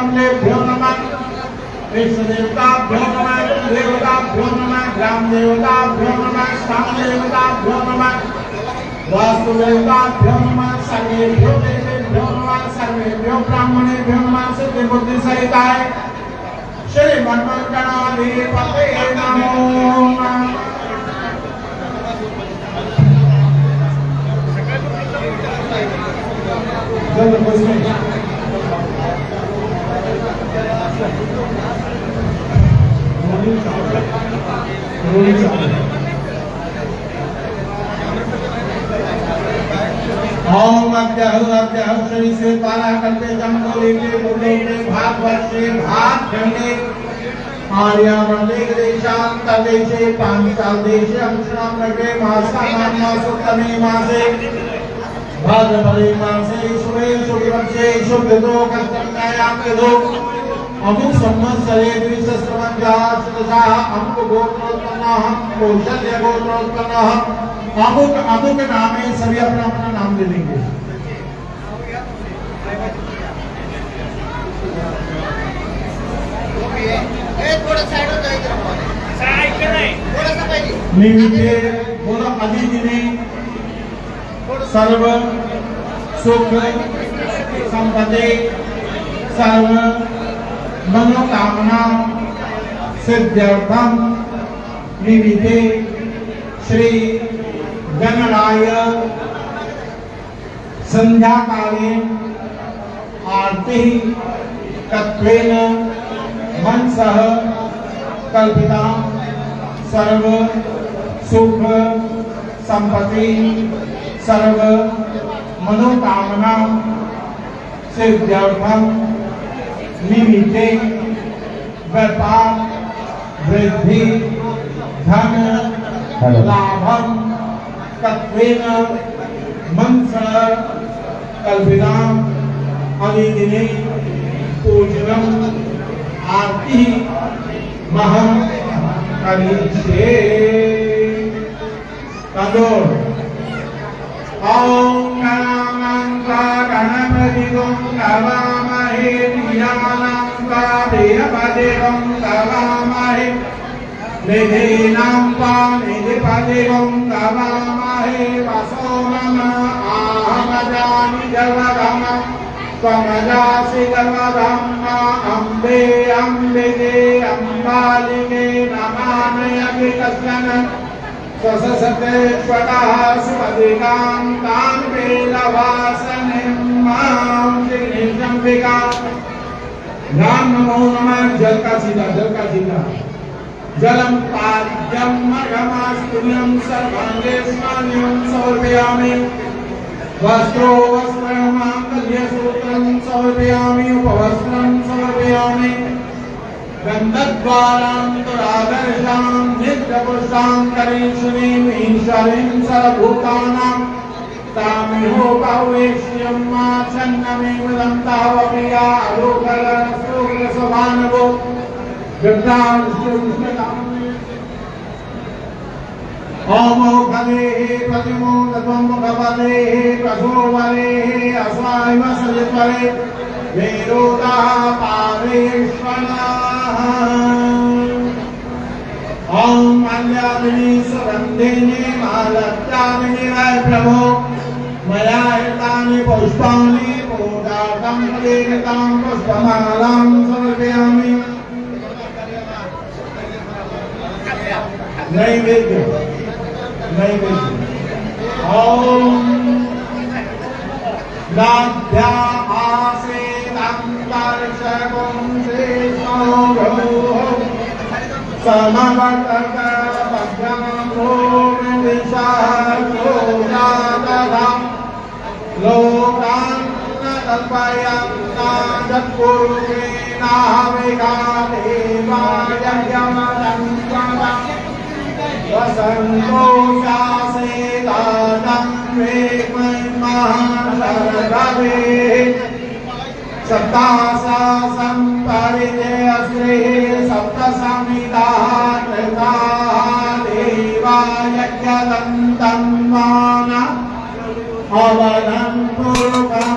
मातृभ्यो नमः विष्णुदेवताभ्यो नमः देवताभ्यो नमः ग्राम देवताभ्यो नमः स्थान देवताभ्यो नमः वास्तुदेवताभ्यो नमः सर्वेभ्यो देवेभ्यो नमः सर्वेभ्यो ब्राह्मणेभ्यो नमः सिद्धि बुद्धि सहिताय श्री मन्मथगणाधिपतये नमो नमः। जल्द बसने ओम अद्याहु श्री से पाला करते जमकोली के बुले के भारतवर्षे भात खंडे आर्यावर्ते देशांत देशे पांचाल देशे अंशनाम नगे मासानाम मासोत्तमे मासे भाद्रपदे मासे शुभे शुभवर्षे शुभदो कर्तव्यायाम दो अमुक संवत्सरे द्विसहस्रमध्याः अमुक गोत्रोत्पन्नः कौशल्य गोत्रोत्पन्नः अमुक अमुक नामे सभी अपना अपना नाम ले लेंगे। निमित्ते बोलो अदितिने सर्व सुख संपत्ति सर्व मनोकामना सिद्ध्यर्थम निमित्ते श्री गणराय संध्या काले आरती तत्वेन मनसः कल्पिता सर्व सुख संपत्ति सर्व मनोकामना सिद्ध्यर्थम निमित्ते व्यापार वृद्धि धन लाभम तत्वेन मनसः कल्पिता अदितिने पूजनम आरती महं करिष्ये। तदोर ओम गणपतिं नमामहे धियानां देवदेवं नमामहे निधीनां निधिपतिं नमामहे वसो नमः आहमजानि जगदम त्वमजासि जगदम् अम्बे अम्बिके अम्बालिके नमामि कश्चन स्वससते स्वतः सुपदिकां तां वेलवासनिं मां श्रीनिशम्बिका राम नमो नमः। जल का सीधा जलम पाद्यम मघमास्तुल्यं सर्वांगे स्नानं समर्पयामि वस्त्रो वस्त्रमांगल्यसूत्रं समर्पयामि उपवस्त्रं समर्पयामि गन्धद्वारान्तरादर्शां नित्यपुष्टां करीश्वरीं ईश्वरीं सर्वभूतानां तामिहोपवेश्यं माच्छन्नमेव दन्तावप्रिया अलोकलसुखसभानवो ओमो खले प्रतिमो तत्वं भगवते प्रसोवरे अस्वाय सजत्वरे वेरोदा पारेश्वराः ओम अल्यामिनी सुगन्धिनी मालत्यामिनी राय प्रभो मया हितानि पुष्पाणि पूजार्थं प्रेरितां पुष्पमालां समर्पयामि। नैवेद्य ओम लाभ्या आसेदंतर्षगुं शेषोभो समवर्तक पद्यमो विशाखो जातधं लोकान् कल्पयन्ता जत्पुरुषेणाविगादेवायज्ञमदं वसन्तोषासेदानं वेमहिमहाशरभवे सप्तासासं परिजयश्री सप्तसमिताः कृताः देवायज्ञदन्तं मान अवनं कुर्वन्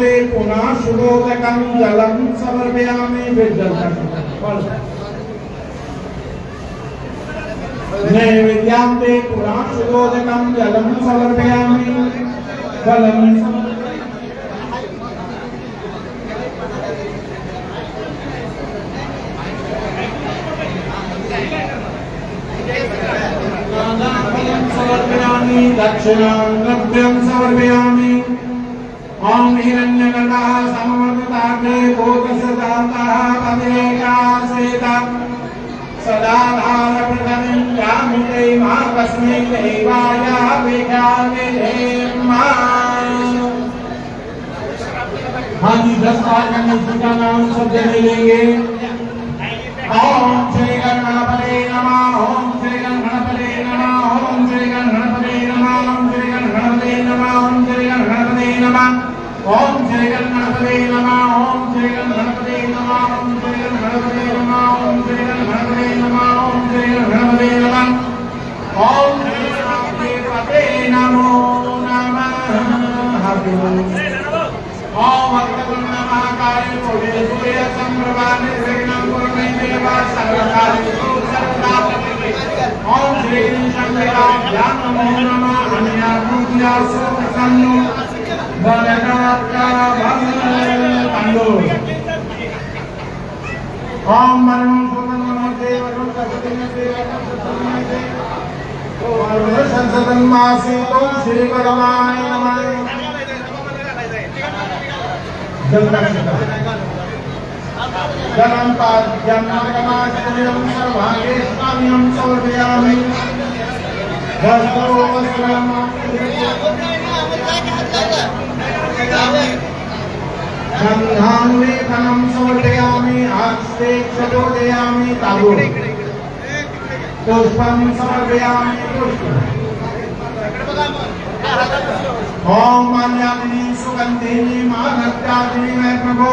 ते पुनः शुभोदकं जलं समर्पयामि नैवेद्यां ते पुनः शुभोदकं जलं समर्पयामि फलं समर्पयामि दक्षिणां द्रव्यं समर्पयामि ओम हिरण्यगर्भः समवर्तताग्रे भूतसदातः पदेकासेता सदाधारप्रथमं यामिते महाकस्मै देवाय विख्यामे मा हाँ जी 10 बार गणेश का नाम शब्द ले लेंगे ओम श्री गणपते नमः ओम श्री गणपते नमः ओम श्री गणपते नमः ओम श्री गणपते नमः ओम श्री गणपते नमः ओम श्री गणपते नमः ओम श्री गणपते नमः ओम श्री गणपते नमः ओम श्री गणपते नमः ओम श्री गणपते नमः ओम गणपते नमो नमः हरि ओम वक्रतुंड महाकाय कोटि सूर्य समप्रभा निर्विघ्नं कुरु मे देव सर्वकार्येषु सर्वदा ओम श्री शंकराभ्यां नमो नमः अन्याभूत्यासु प्रसन्नो ओम मनो सुमनमते वरुण कपिनते वरुणते ओम संसदन मासी ओम श्री परमाय नमः जलम पाद्यं नमः सर्वांगे स्वाम्यं समर्पयामि वस्त्रो वस्त्रम गन्धां लेपनं समर्पयामि हस्ते क्षतोदयामि तालु पुष्पं समर्पयामि पुष्पम् ओम माल्यादिनी सुगंधिनी मानत्यादिनी मैं प्रभु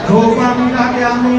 धूपं दहयामि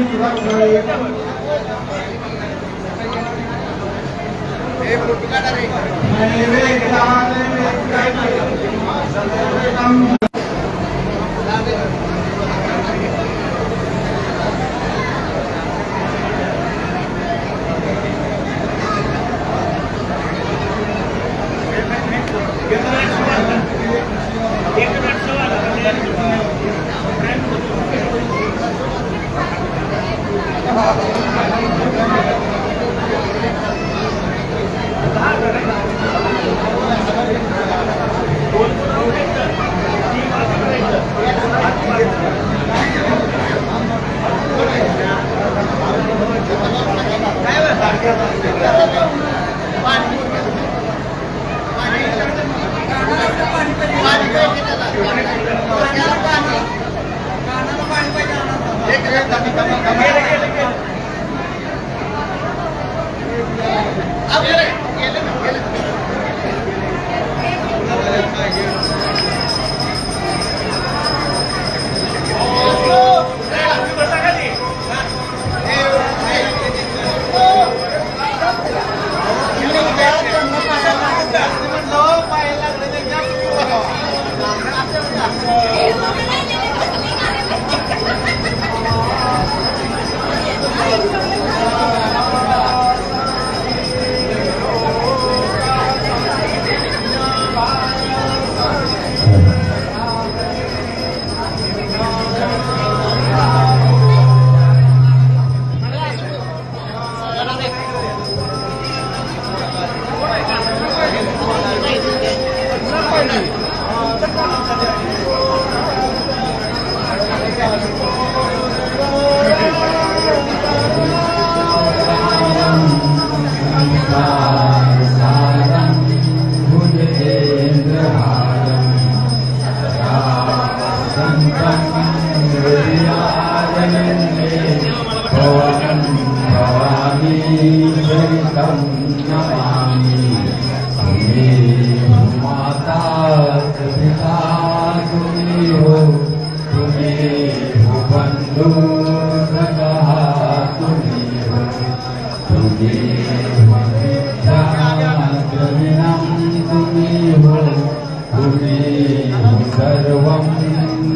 सर्वं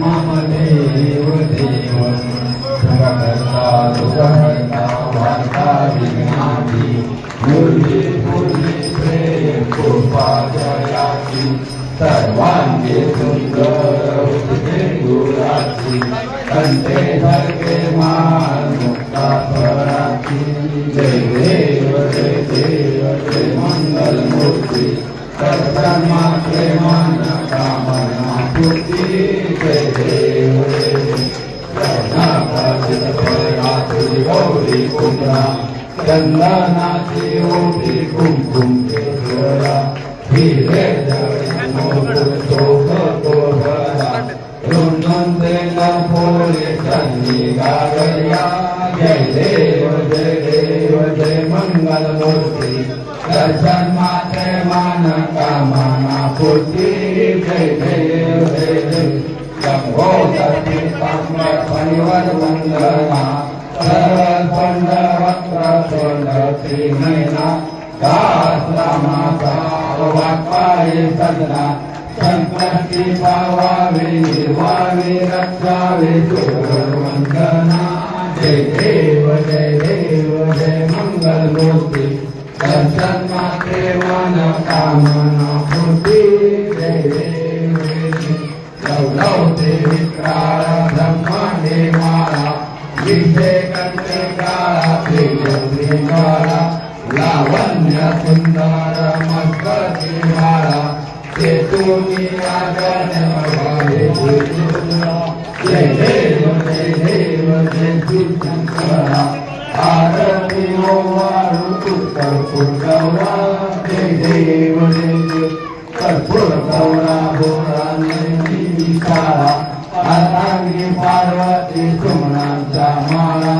मम देव देव सुखकर्ता दुःखहर्ता वार्ता विघ्नाति मुरली मुरली प्रेम कृपा जयाति सर्वांगे सुंदर गुराची कंठे धरके मान मुक्ता पराची जय देव जय मंगल मूर्ति दर्शन मात्रे मन कामना पूर्ति जय देव गौरी कुंडा चंदनाची ओटी कुमकुम केशरा हिरे भोले चंदी गागरिया जय देव जय मंगल मूर्ति दर्शन मात्रे मन कामना पूर्ति जय देव गंगोदरी परिवर वंदना सरल वक्र सोंडती नैना दास रामाचा वाक्पाये सदना संकटी पावावे निर्वावे रक्षावे वंदना जय देव जय मंगल मूर्ति दर्शन मात्रे मन कामना पूर्ति जय देव लवते विक्राळ ब्रह्मांडे माळा विषय कंठे काळा प्रियंकाळा लावण्य सुंदर मस्तकी माळा चेतुनी आगन भवाले जय देव जय शिवशंकरा आरती ओवाळू कर्पूर गौरा जय देव कर्पूर गौरा भोरा निशाळा अर्धांगी पार्वती सुमनांचा माळा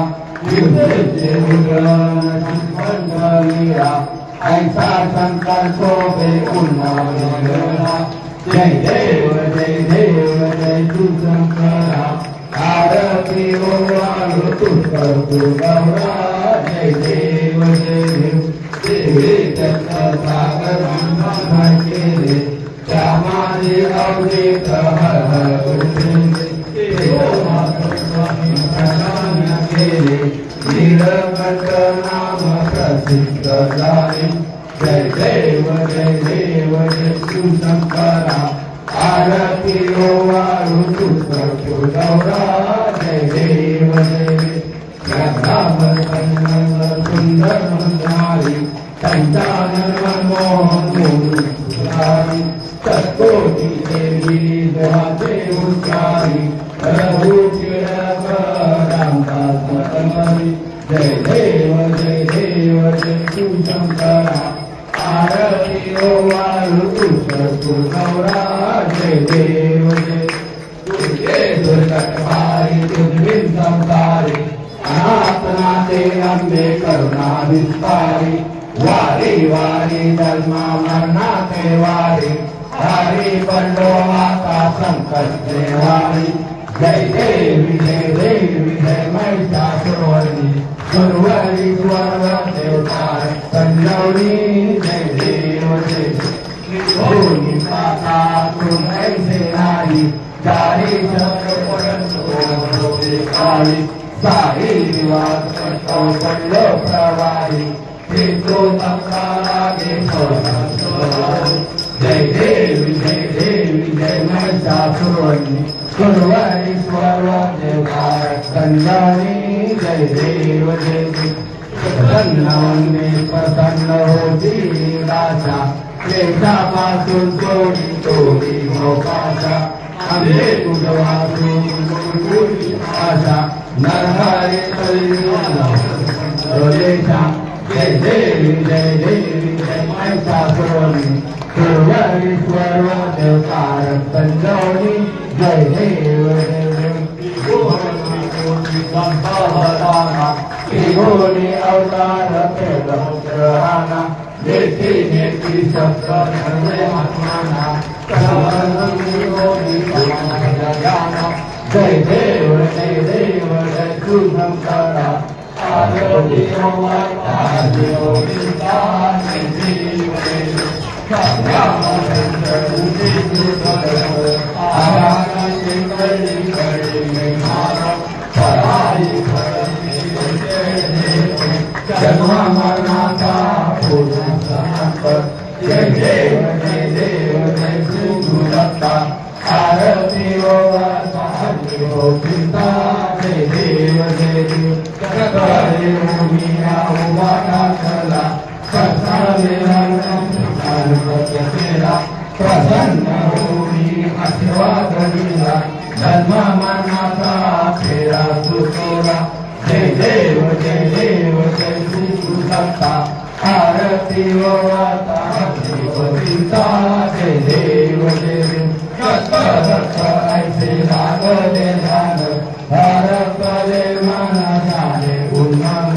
विभूतीचे उगरण मंडलीरा ऐसा शंकर शोभे उन्नवलेला जय देव जय शिवशंकरा आरती ओवाळू कर्पूर गौरा जय देव देवी चंद्र सागर मंगल केले श्यामाजी अवधूत हर हर केले नीलकंठ नाम प्रसिद्ध झाले जय देव शिवशंकरा आरती ओवाळू कर्पूर गौरा जय देव सुंदर मंदारी संचालन मनमोहन मुरारी सत्कोटी देवी देवाचे उच्चारी प्रभू टिळक रामदास मतमरी जय देव जय शिवशंकरा आरती ओवाळू कर्पूर गौरा जय देव दुर्गटहारी दुर्विन संसारी अनाथनाथे अंबे करुणा विस्तारी वारी वारी धर्मा मरणाचे वारी हरी बंडो माता संकट वारी जय देवी जय महिषासुरवरी सुरवरी स्वर्ग देवता संजवनी जय देव भूमि माता तुम ऐसे नारी चारी काली सारी निवास करतो पडलो प्रवाही तो संसारागे जय देवी जय महिषासुरवरी सुरवरी स्वर्ग देवता संजवनी जय देव प्रसन्न होती राजा क्लेशापासून तोडी मोकाशा आंबे तुझवासून आशा नरहरी देशा जय देवी जय महिषासुरवरी सुरवरी स्वर्ग देवता संजवनी जय देव गोनी अवतार ग्रहाना देखी देखी सत्ता आत्माना जय देव शंकरा आरती ओवाळता देवता देवी जन्म मरणाचा जय देव जय देव जय श्री गुरुदत्ता आरती ओवाळता देवता जय देव जय देव जगदेव मीरा उभाटा चला प्रसन्न होई आशीर्वाद दिला जन्म मरणाचा फेरा सुटला जय देव जय देव जय श्री गुरुदत्ता आरती ओवाळता देवता जय देव जय देव दत्त ऐसे लागले ध्यान हरपले मन झाले उन्मन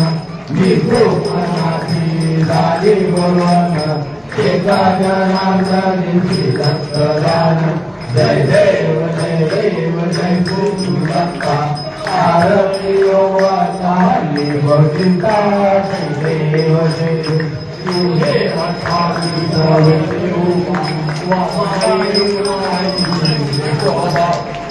विकृपणाची झाली बोलवन एका जनार्दनी दत्तदान जय देव जय देव जय गुरुदत्ता आरती ओवाळता देवता जय देव जय देव तुझे अठावी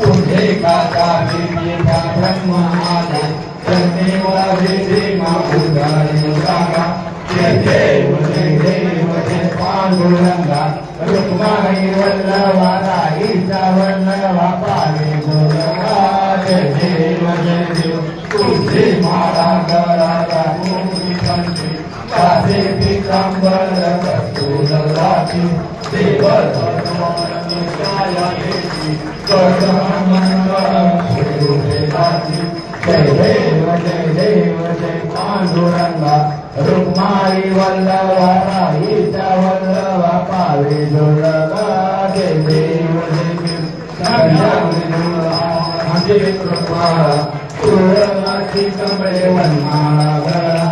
तुझे काका देवीचा ब्रह्म आला जन्मेवा देवा उदारी काका जय देव जय पांडुरंगा रुक्माई वल्लभा राईचा वल्लभा पावे गोलगा जय देव तुझे माळा गळाला मोठी कंठी कासे पितांबर कस्तुरलाची देव धर्माया देवी जय देव जय पांडुरंगा रुक्माई वल्लभा राईचा वल्लभा पावे गोलगा जय देव पूर्णाची कमळे वनमाळा गळा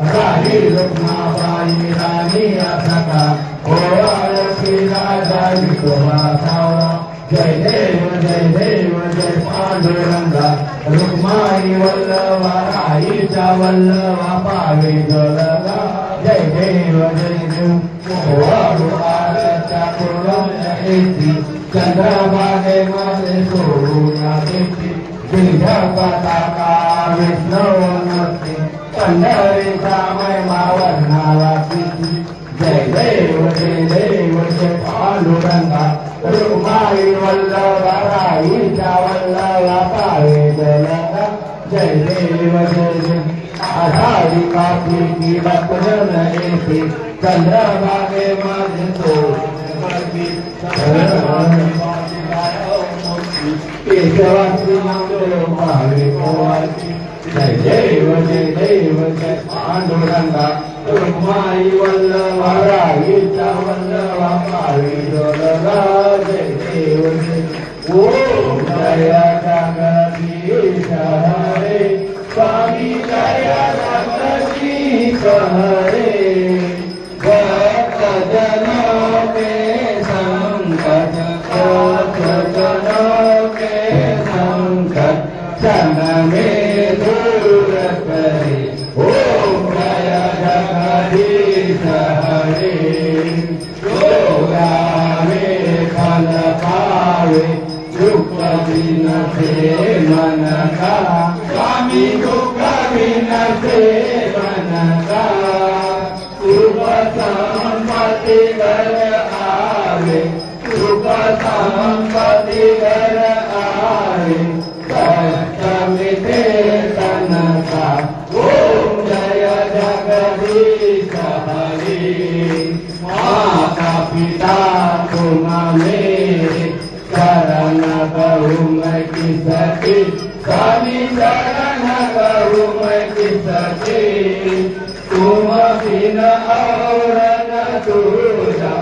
राही रुक्माबाई राणी सखा ओळखी राजा विठोबा सावळा जय देव जय पांडुरंगा रुक्माई वल्लभा राईचा वल्लभा पावे गोलगा जय देव आरच्या पूर्ण चंद्रभागे मध्ये सोडून देती दीर्घ पताका विष्णवनती पंढरीचा महिमा वर्णाला किती जय देव जय पांडुरंगा रुक्माई वल्लभा राईचा वल्लभा पावे गोलगा जय देव आषाढी कार्तिकी भक्तजन येते चंद्रभागे मध्ये केशवाची मंगल पावे गोवाची जय देव जय पांडुरंगा रुक्माई वल्लभा राईचा वल्लभा पावे गोलगा जय देव ओम जय जगदीश हरे स्वामी जय जगदीश हरे भक्त जनों के संकट क्षण में दूर करे ओम जय जगदीश हरे गावे फल पावे दुख बिन से मन का स्वामी दुख बिन से मन का सुख संपत्ति घर आवे सुख संपत्ति घर आवे तन का ओम जय जगदीश हरे माता पिता तुम मेरे शरण कहूँ मैं किसकी स्वामी शरण कहूँ मैं किसकी तुम बिन और न दूजा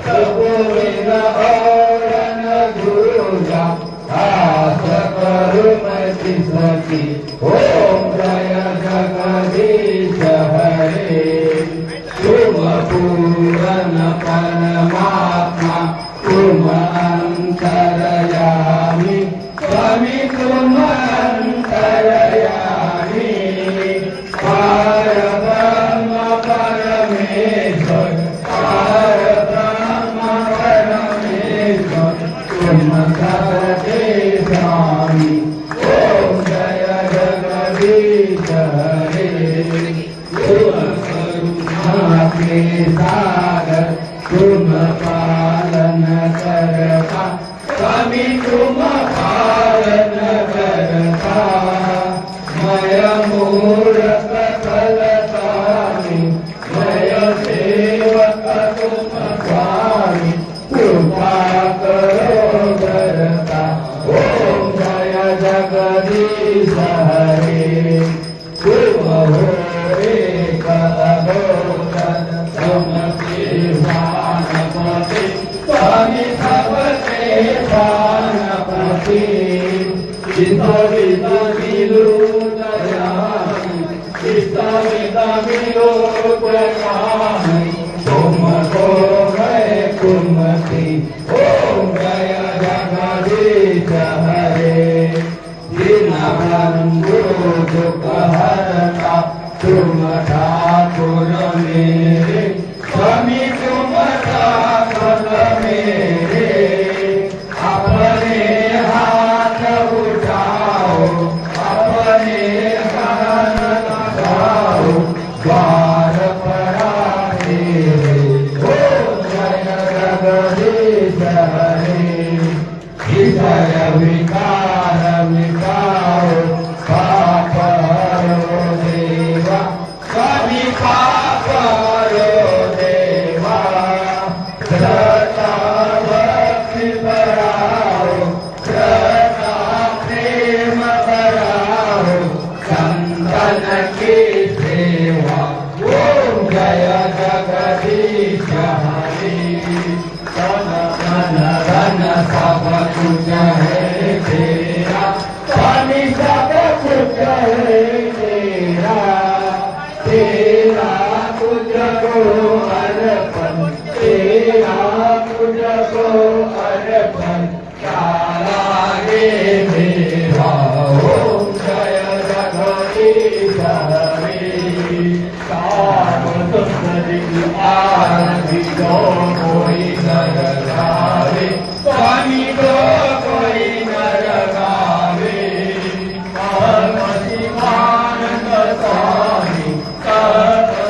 सब बिन और न दूजा आस करूँ मैं किसकी ओम जय जगदीश हरे तुम पूर्ण परमात्मा तुम अंतरयामी स्वामी तुम अंतरयामी हरे तुम हो एक अघोषण समस्ते भानपति स्वामी सबके भानपति चित्त विद विलुप्त जामि चित्त विद विलुप्त जामि तुमको मैं कुमति ओम जय जगदीश हरे दीनबंधु दुख हरता तुम ठाकुर मेरे स्वामी तुम ठाकुर मेरे अपने हाथ उठाओ अपने हाथ उठाओ द्वार पड़ा विषय विकार मिटाओ पाप हरो देवा कभी पाप हरो देवा श्रद्धा भक्ति बढ़ाओ श्रद्धा प्रेम बढ़ाओ संतन की सेवा ओम जय जगदीश हरे धन सब कुछ है तेरा स्वामी सब कुछ है तेरा तेरा तुझको अर्पण तेरा तुझको अर्पण क्या लागे मेरा ओम जय जगदीश हरे साम सुंदरी आरती जो कोई नर गावे स्वामी को कोई नर गावे शिवानंद स्वामी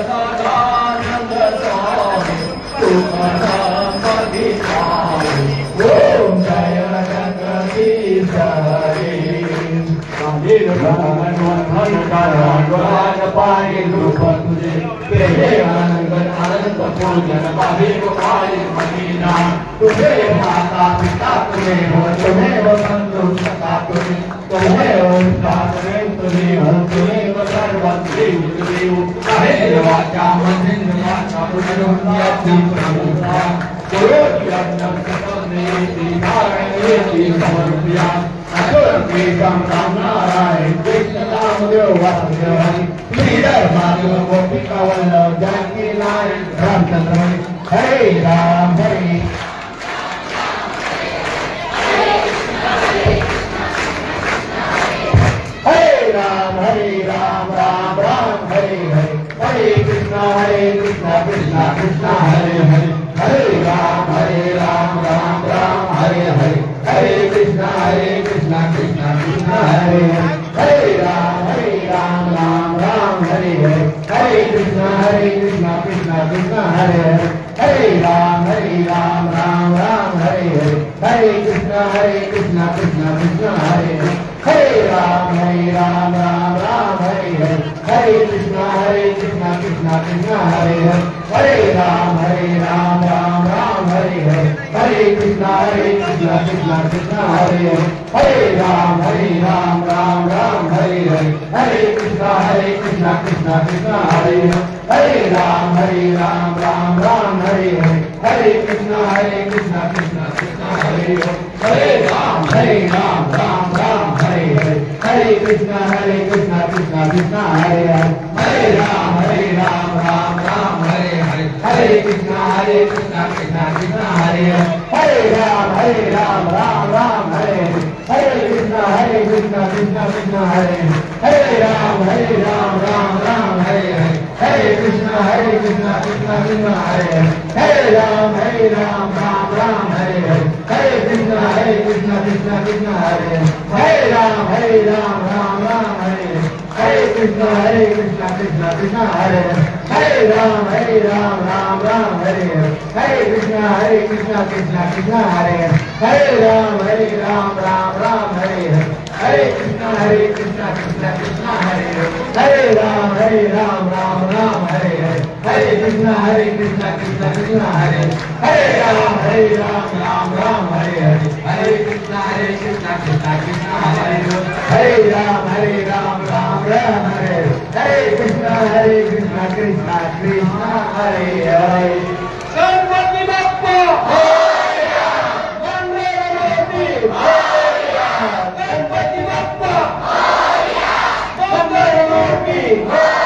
सदानंद स्वामी तुम संपत्ति स्वामी ओम जय जगदीश हरे भगवान पाए रूप तुझे तेरे आनंद आनंद पूजन पावे को पाए मदीना तुझे माता पिता तुम्हें हो तुम्हें वो बंधु सखा तुम्हें हो तुम्हें हो तुम्हें वो सर्वत्री देव कहे वाचा मंदिर माता पुनरुद्यति प्रभुता गुरु की अन्नम सतने दीधारणे की समर्पिया असुरकी राम नारायण कृष्ण रामदेव वासुदेव श्रीधर माधव गोपिका वल्लभ जानकी नारायण रामचंद्र हरे राम हरे राम राम राम हरे हरे हरे कृष्णा कृष्णा कृष्णा हरे हरे हरे राम राम राम हरे हरे हरे कृष्णा कृष्णा कृष्णा हरे हरे हरे राम राम राम हरे हरे हरे कृष्णा कृष्णा कृष्णा हरे हरे हरे राम राम राम हरे हरे हरे कृष्णा कृष्णा कृष्णा हरे हरे हरे राम राम राम हरे हरे हरे कृष्णा कृष्णा कृष्णा हरे हरे हरे राम राम राम हरे हरे हरे कृष्णा कृष्णा कृष्णा हरे हरे हरे राम राम राम हरे हरे हरे कृष्णा कृष्णा कृष्णा हरे हरे हरे राम राम राम हरे हरे हरे कृष्णा कृष्णा कृष्णा हरे हरे हरे राम राम राम हरे हरे हरे कृष्णा कृष्णा कृष्णा हरे हरे हरे राम राम राम हरे हरे हरे कृष्णा कृष्णा कृष्णा हरे हरे हरे राम राम राम हरे हरे हरे कृष्णा कृष्णा कृष्णा हरे हरे हरे राम राम राम हरे हरे हरे कृष्णा कृष्णा कृष्णा हरे हरे हरे राम राम राम हरे हरे हरे कृष्णा कृष्णा कृष्णा हरे हरे हरे राम राम राम हरे हरे हरे कृष्णा कृष्णा कृष्णा हरे हरे हरे राम राम राम हरे हरे हरे कृष्णा कृष्णा कृष्णा हरे हरे हरे राम राम राम हरे हरे हरे कृष्णा कृष्णा कृष्णा हरे हरे हरे राम राम राम हरे हरे हरे कृष्णा कृष्णा कृष्णा हरे हरे राम राम राम हरे हरे हरे कृष्णा कृष्णा कृष्णा हरे हरे राम हरे राम राम राम हरे हरे कृष्णा कृष्णा कृष्णा हरे हरे गणपती बाप्पा मोरया मंगलमूर्ती मोरया गणपती बाप्पा मोरया मंगलमूर्ती